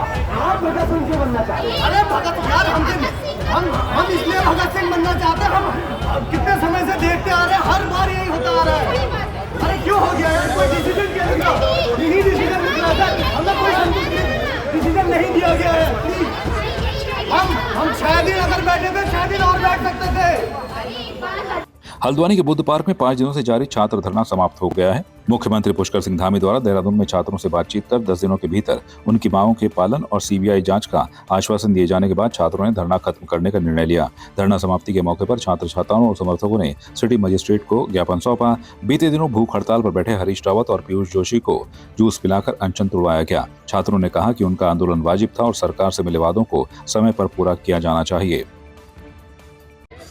आप भगत सिंह क्यों बनना चाहते हैं? अरे भगत यार, हम इसलिए भगत सिंह बनना चाहते हैं, हम कितने समय से देखते आ रहे हैं, हर बार यही होता आ रहा है। अरे क्यों हो गया यार, कोई डिसीजन क्या निकला? यही डिसीजन निकला था, हमें कोई संतुष्ट डिसीजन नहीं दिया गया है। हम 6 दिन अगर बैठे थे, 6 दिन और बैठ सकते थे। हल्द्वानी के बुद्ध पार्क में 5 दिनों से जारी छात्र धरना समाप्त हो गया है। मुख्यमंत्री पुष्कर सिंह धामी द्वारा देहरादून में छात्रों से बातचीत कर 10 दिनों के भीतर उनकी मांगों के पालन और सीबीआई जांच का आश्वासन दिए जाने के बाद छात्रों ने धरना खत्म करने का निर्णय लिया। धरना समाप्ति के मौके पर छात्र छात्राओं और समर्थकों ने सिटी मजिस्ट्रेट को ज्ञापन सौंपा। बीते दिनों भूख हड़ताल पर बैठे हरीश रावत और पीयूष जोशी को जूस पिलाकर अनशन तुड़वाया गया। छात्रों ने कहा कि उनका आंदोलन वाजिब था और सरकार से मिले वादों को समय पर पूरा किया जाना चाहिए।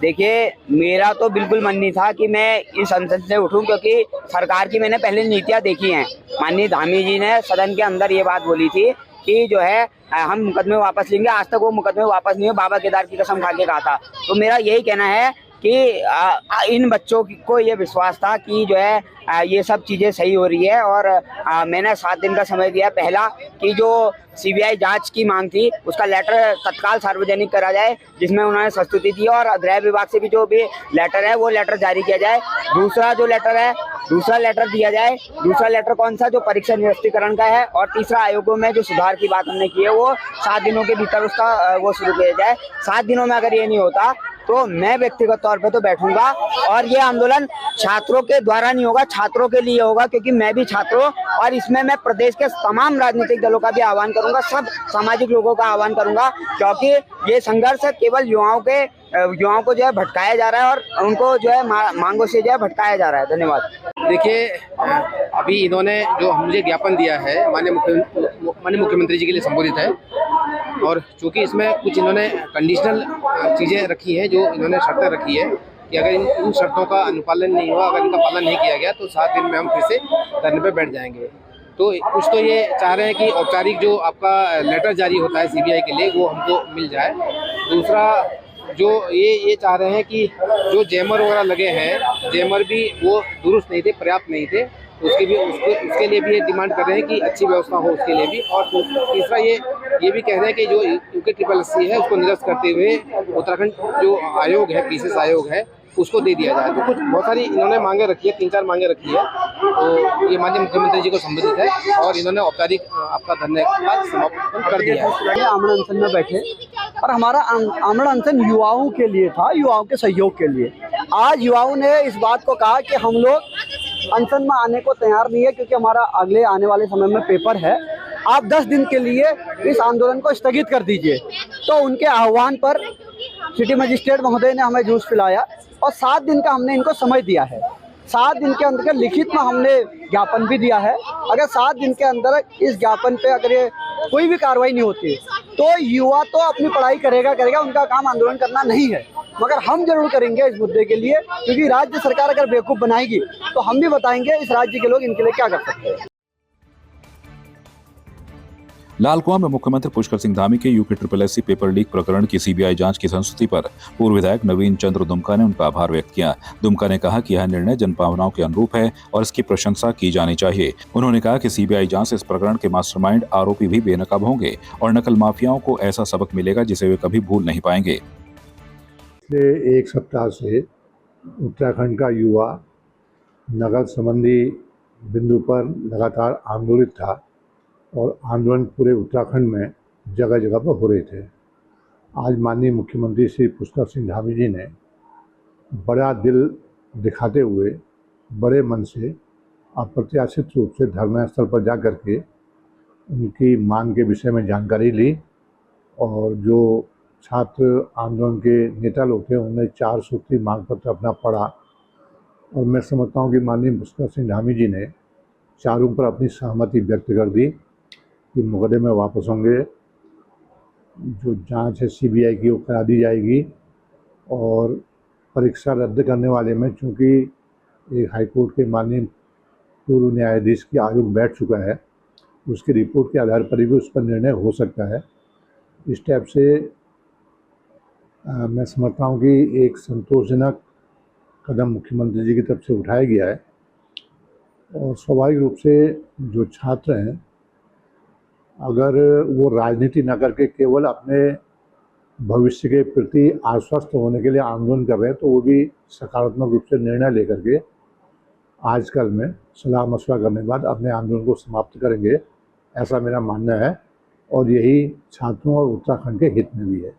देखिए, मेरा तो बिल्कुल मन नहीं था कि मैं इस संसद से उठूं, क्योंकि सरकार की मैंने पहले नीतियां देखी हैं। माननीय धामी जी ने सदन के अंदर ये बात बोली थी कि जो है हम मुकदमे वापस लेंगे। आज तक वो मुकदमे वापस नहीं हुए, बाबा केदार की कसम खा के कहा था। तो मेरा यही कहना है कि इन बच्चों को ये विश्वास था कि जो है ये सब चीज़ें सही हो रही है, और मैंने 7 दिन का समय दिया। पहला कि जो सीबीआई जांच की मांग थी उसका लेटर तत्काल सार्वजनिक करा जाए, जिसमें उन्होंने संस्तुति दी, और गृह विभाग से भी जो भी लेटर है वो लेटर जारी किया जाए। दूसरा जो लेटर है, दूसरा लेटर दिया जाए। दूसरा लेटर कौन सा? जो परीक्षा निरस्तीकरण का है। और तीसरा, आयोगों में जो सुधार की बात हमने की है वो 7 दिनों के भीतर उसका वो शुरू किया जाए। 7 दिनों में अगर ये नहीं होता तो मैं व्यक्तिगत तौर पे तो बैठूंगा, और ये आंदोलन छात्रों के द्वारा नहीं होगा, छात्रों के लिए होगा, क्योंकि मैं भी छात्रों, और इसमें मैं प्रदेश के तमाम राजनीतिक दलों का भी आह्वान करूंगा, सब सामाजिक लोगों का आह्वान करूंगा, क्योंकि ये संघर्ष केवल युवाओं को जो है भटकाया जा रहा है, और उनको जो है मांगों से जो है भटकाया जा रहा है। धन्यवाद। देखिए, अभी इन्होंने जो मुझे ज्ञापन दिया है माननीय मुख्यमंत्री जी के लिए संबोधित है, और चूंकि इसमें कुछ इन्होंने कंडीशनल चीज़ें रखी हैं, जो इन्होंने शर्तें रखी है कि अगर इन शर्तों का अनुपालन नहीं हुआ, अगर इनका पालन नहीं किया गया तो 7 दिन में हम फिर से धरने पर बैठ जाएंगे। तो कुछ तो ये चाह रहे हैं कि औपचारिक जो आपका लेटर जारी होता है सीबीआई के लिए वो हमको मिल जाए। दूसरा, जो ये चाह रहे हैं कि जो जैमर वगैरह लगे हैं, जैमर भी वो दुरुस्त नहीं थे, पर्याप्त नहीं थे, उसके लिए भी ये डिमांड कर रहे हैं कि अच्छी व्यवस्था हो उसके लिए भी। और तीसरा, ये भी कह रहे हैं कि जो UKSSC है उसको निरस्त करते हुए उत्तराखंड जो आयोग है, PCS आयोग है, उसको दे दिया जाए। तो कुछ बहुत सारी इन्होंने मांगे रखी है, 3-4 मांगे रखी है। तो ये माननीय मुख्यमंत्री जी को संबोधित है, और इन्होंने औपचारिक आपका धरने का समापन कर दिया है। आमरण अनशन में बैठे, और हमारा आमरण अनशन युवाओं के लिए था, युवाओं के सहयोग के लिए। आज युवाओं ने इस बात को कहा कि हम लोग अनशन में आने को तैयार नहीं है, क्योंकि हमारा अगले आने वाले समय में पेपर है। आप 10 दिन के लिए इस आंदोलन को स्थगित कर दीजिए। तो उनके आह्वान पर सिटी मजिस्ट्रेट महोदय ने हमें जूस पिलाया, और 7 दिन का हमने इनको समय दिया है। 7 दिन के अंदर लिखित में हमने ज्ञापन भी दिया है। अगर 7 दिन के अंदर इस ज्ञापन पे अगर ये कोई भी कार्रवाई नहीं होती तो युवा तो अपनी पढ़ाई करेगा, उनका काम आंदोलन करना नहीं है, मगर हम जरूर करेंगे इस मुद्दे के लिए, क्योंकि राज्य सरकार अगर बेवकूफ़ बनाएगी तो हम भी बताएंगे इस राज्य के लोग इनके लिए क्या कर सकते हैं। लालकुआं में मुख्यमंत्री पुष्कर सिंह धामी के UKSSC पेपर लीक प्रकरण की सीबीआई जांच की संस्तुति पर पूर्व विधायक नवीन चंद्र दुमका ने उनका आभार व्यक्त किया। दुमका ने कहा कि यह निर्णय जनभावनाओं के अनुरूप है और इसकी प्रशंसा की जानी चाहिए। उन्होंने कहा कि सीबीआई जांच से इस प्रकरण के मास्टरमाइंड आरोपी भी बेनकाब होंगे और नकल माफियाओं को ऐसा सबक मिलेगा जिसे वे कभी भूल नहीं पाएंगे। पिछले 1 सप्ताह से उत्तराखंड का युवा नकल संबंधी बिंदु पर लगातार आंदोलित था, और आंदोलन पूरे उत्तराखंड में जगह जगह पर हो रहे थे। आज माननीय मुख्यमंत्री श्री पुष्कर सिंह धामी जी ने बड़ा दिल दिखाते हुए बड़े मन से अप्रत्याशित रूप से धरना स्थल पर जा कर के उनकी मांग के विषय में जानकारी ली, और जो छात्र आंदोलन के नेता लोग थे उन्होंने 4 सूत्री मांग पत्र अपना पढ़ा, और मैं समझता हूँ कि माननीय पुष्कर सिंह धामी जी ने चारों पर अपनी सहमति व्यक्त कर दी कि मुकदमे वापस होंगे, जो जांच है सीबीआई की वो करा दी जाएगी, और परीक्षा रद्द करने वाले में चूँकि एक हाईकोर्ट के माननीय पूर्व न्यायाधीश की आयोग बैठ चुका है, उसकी रिपोर्ट के आधार पर भी उस पर निर्णय हो सकता है। इस टाइप से मैं समझता हूँ कि एक संतोषजनक कदम मुख्यमंत्री जी की तरफ से उठाया गया है, और स्वाभाविक रूप से जो छात्र हैं अगर वो राजनीति न करके केवल अपने भविष्य के प्रति आश्वस्त होने के लिए आंदोलन कर रहे हैं, तो वो भी सकारात्मक रूप से निर्णय लेकर के आजकल में सलाह मशवरा करने के बाद अपने आंदोलन को समाप्त करेंगे, ऐसा मेरा मानना है। और यही छात्रों और उत्तराखंड के हित में भी है।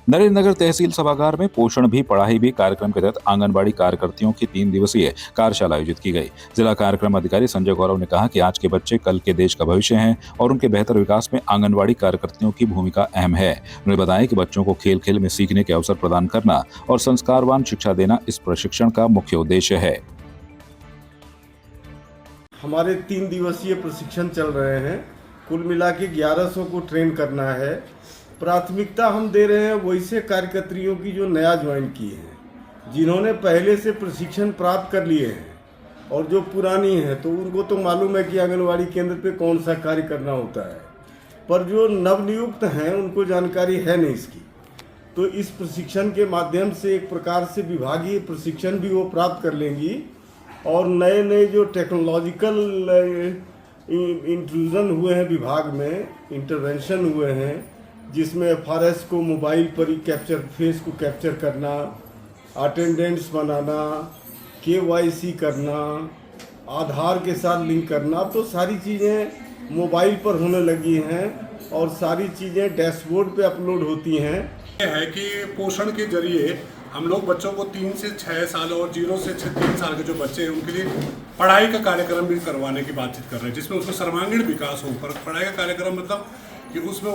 नरेंद्र नगर तहसील सभागार में पोषण भी पढ़ाई भी कार्यक्रम के तहत आंगनबाड़ी कार्यकर्तियों की 3 दिवसीय कार्यशाला आयोजित की गई। जिला कार्यक्रम अधिकारी संजय गौरव ने कहा कि आज के बच्चे कल के देश का भविष्य हैं और उनके बेहतर विकास में आंगनबाड़ी कार्यकर्तियों की भूमिका अहम है। उन्होंने बताया कि बच्चों को खेल खेल में सीखने के अवसर प्रदान करना और संस्कारवान शिक्षा देना इस प्रशिक्षण का मुख्य उद्देश्य है। हमारे 3 दिवसीय प्रशिक्षण चल रहे हैं। कुल मिला के 1100 को ट्रेन करना है। प्राथमिकता हम दे रहे हैं वैसे कार्यकर्तियों की जो नया ज्वाइन किए हैं, जिन्होंने पहले से प्रशिक्षण प्राप्त कर लिए हैं, और जो पुरानी हैं तो उनको तो मालूम है कि आंगनवाड़ी केंद्र पे कौन सा कार्य करना होता है, पर जो नवनियुक्त हैं उनको जानकारी है नहीं इसकी। तो इस प्रशिक्षण के माध्यम से एक प्रकार से विभागीय प्रशिक्षण भी वो प्राप्त कर लेंगी और नए नए जो टेक्नोलॉजिकल इंट्रूजन हुए हैं विभाग में, इंटरवेंशन हुए हैं, जिसमें FRS को मोबाइल पर ही कैप्चर, फेस को कैप्चर करना, अटेंडेंट्स बनाना, KYC करना, आधार के साथ लिंक करना, तो सारी चीज़ें मोबाइल पर होने लगी हैं और सारी चीज़ें डैशबोर्ड पे अपलोड होती हैं। यह है कि पोषण के जरिए हम लोग बच्चों को 3 से 6 साल और 0 से 3 साल के जो बच्चे हैं उनके लिए पढ़ाई का कार्यक्रम भी करवाने की बातचीत कर रहे हैं, जिसमें उसका सर्वांगीण विकास हो। पर पढ़ाई का कार्यक्रम मतलब कि उसमें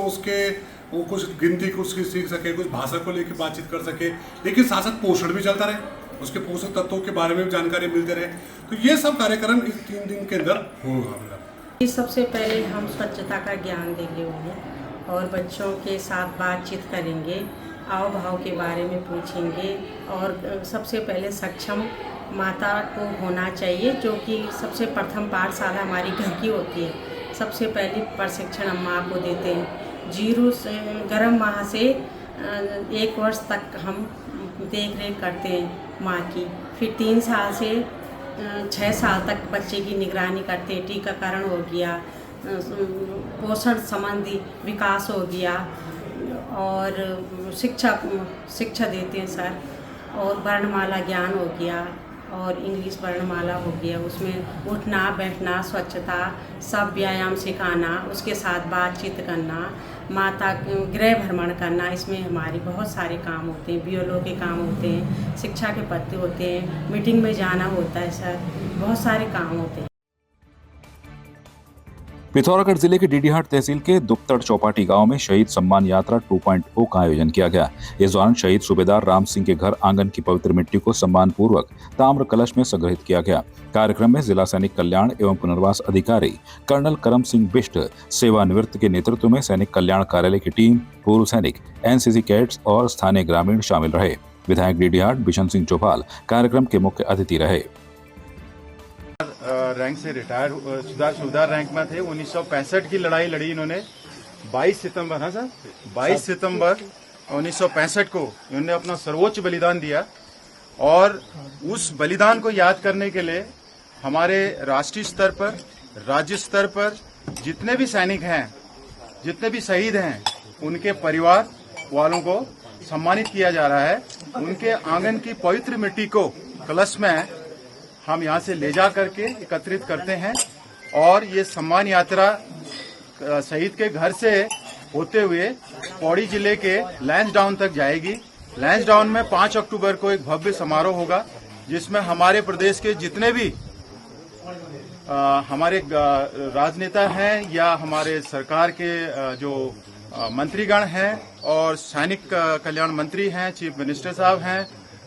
वो कुछ गिनती कुछ सीख सके, कुछ भाषा को लेकर बातचीत कर सके, लेकिन साथ साथ पोषण भी चलता रहे, उसके पोषक तत्वों के बारे में भी जानकारी मिलते रहे। तो ये सब कार्यक्रम इस 3 दिन के अंदर होगा। सबसे पहले हम स्वच्छता का ज्ञान देंगे उन्हें और बच्चों के साथ बातचीत करेंगे, आव भाव के बारे में पूछेंगे और सबसे पहले सक्षम माता को होना चाहिए, जो कि सबसे प्रथम पाठशाला हमारी घर की होती है। सबसे पहले प्रशिक्षण हम माँ को देते हैं। 0 से गर्म माह से 1 वर्ष तक हम देख रेख करते हैं माँ की। फिर 3 साल से 6 साल तक बच्चे की निगरानी करते हैं। टीकाकरण हो गया, पोषण संबंधी विकास हो गया और शिक्षा देते हैं सर, और वर्णमाला ज्ञान हो गया और इंग्लिश वर्णमाला हो गया। उसमें उठना बैठना, स्वच्छता, सब व्यायाम सिखाना, उसके साथ बातचीत करना, माता गृह भ्रमण करना। इसमें हमारे बहुत सारे काम होते हैं, BLO के काम होते हैं, शिक्षा के पत्ते होते हैं, मीटिंग में जाना होता है सर, बहुत सारे काम होते हैं। पिथौरागढ़ जिले के डीडीहाट तहसील के दुप्तड़ चौपाटी गांव में शहीद सम्मान यात्रा 2.0 का आयोजन किया गया। इस दौरान शहीद सूबेदार राम सिंह के घर आंगन की पवित्र मिट्टी को सम्मान पूर्वक ताम्र कलश में संग्रहित किया गया। कार्यक्रम में जिला सैनिक कल्याण एवं पुनर्वास अधिकारी कर्नल करम सिंह बिष्ट, सेवानिवृत्त के नेतृत्व में सैनिक कल्याण कार्यालय की टीम, पूर्व सैनिक, NCC कैडेट्स और स्थानीय ग्रामीण शामिल रहे। विधायक डीडीहाट बिशन सिंह चौपाल कार्यक्रम के मुख्य अतिथि रहे। रैंक से रिटायर, सूबेदार रैंक में थे। 1965 की लड़ाई लड़ी इन्होंने। 22 सितंबर, हाँ सर, 22 सितंबर 1965 को इन्होंने अपना सर्वोच्च बलिदान दिया और उस बलिदान को याद करने के लिए हमारे राष्ट्रीय स्तर पर, राज्य स्तर पर जितने भी सैनिक हैं, जितने भी शहीद हैं, उनके परिवार वालों को सम्मानित किया जा रहा है। उनके आंगन की पवित्र मिट्टी को कलश में हम यहाँ से ले जा करके एकत्रित करते हैं और ये सम्मान यात्रा शहीद के घर से होते हुए पौड़ी जिले के लैंसडाउन तक जाएगी। लैंसडाउन में 5 अक्टूबर को एक भव्य समारोह होगा, जिसमें हमारे प्रदेश के जितने भी हमारे राजनेता हैं या हमारे सरकार के जो मंत्रीगण हैं और सैनिक कल्याण मंत्री हैं, चीफ मिनिस्टर साहब हैं,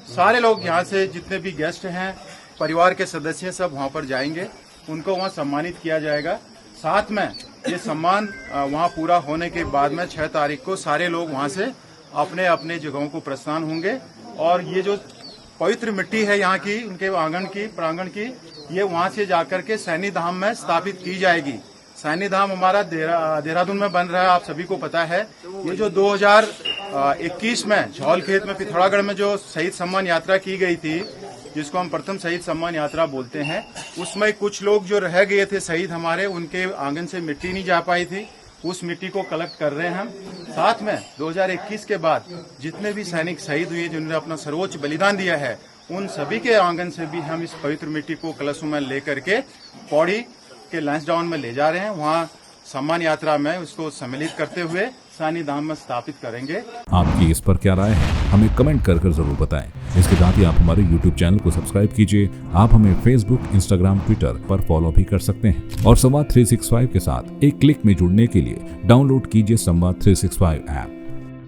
सारे लोग यहाँ से जितने भी गेस्ट हैं, परिवार के सदस्य सब वहाँ पर जाएंगे, उनको वहाँ सम्मानित किया जाएगा। साथ में ये सम्मान वहाँ पूरा होने के बाद में 6 तारीख को सारे लोग वहाँ से अपने अपने जगहों को प्रस्थान होंगे और ये जो पवित्र मिट्टी है यहाँ की, उनके आंगन की, प्रांगण की, ये वहाँ से जाकर के सैनी धाम में स्थापित की जाएगी। सैनी धाम हमारा देहरादून में बन रहा है, आप सभी को पता है। ये जो 2021 में झौलखेत में पिथौरागढ़ में जो शहीद सम्मान यात्रा की गई थी, जिसको हम प्रथम शहीद सम्मान यात्रा बोलते हैं, उसमें कुछ लोग जो रह गए थे शहीद हमारे, उनके आंगन से मिट्टी नहीं जा पाई थी, उस मिट्टी को कलेक्ट कर रहे हैं हम। साथ में 2021 के बाद जितने भी सैनिक शहीद हुए जिन्होंने अपना सर्वोच्च बलिदान दिया है, उन सभी के आंगन से भी हम इस पवित्र मिट्टी को कलशों में लेकर के पौड़ी के लैंसडाउन में ले जा रहे हैं। वहाँ सम्मान यात्रा में उसको सम्मिलित करते हुए सानी धाम में स्थापित करेंगे। आपकी इस पर क्या राय है, हमें कमेंट कर जरूर बताएं। इसके साथ ही आप हमारे YouTube चैनल को सब्सक्राइब कीजिए। आप हमें Facebook, Instagram, Twitter पर फॉलो भी कर सकते हैं और संवाद 365 के साथ एक क्लिक में जुड़ने के लिए डाउनलोड कीजिए संवाद 365 ऐप।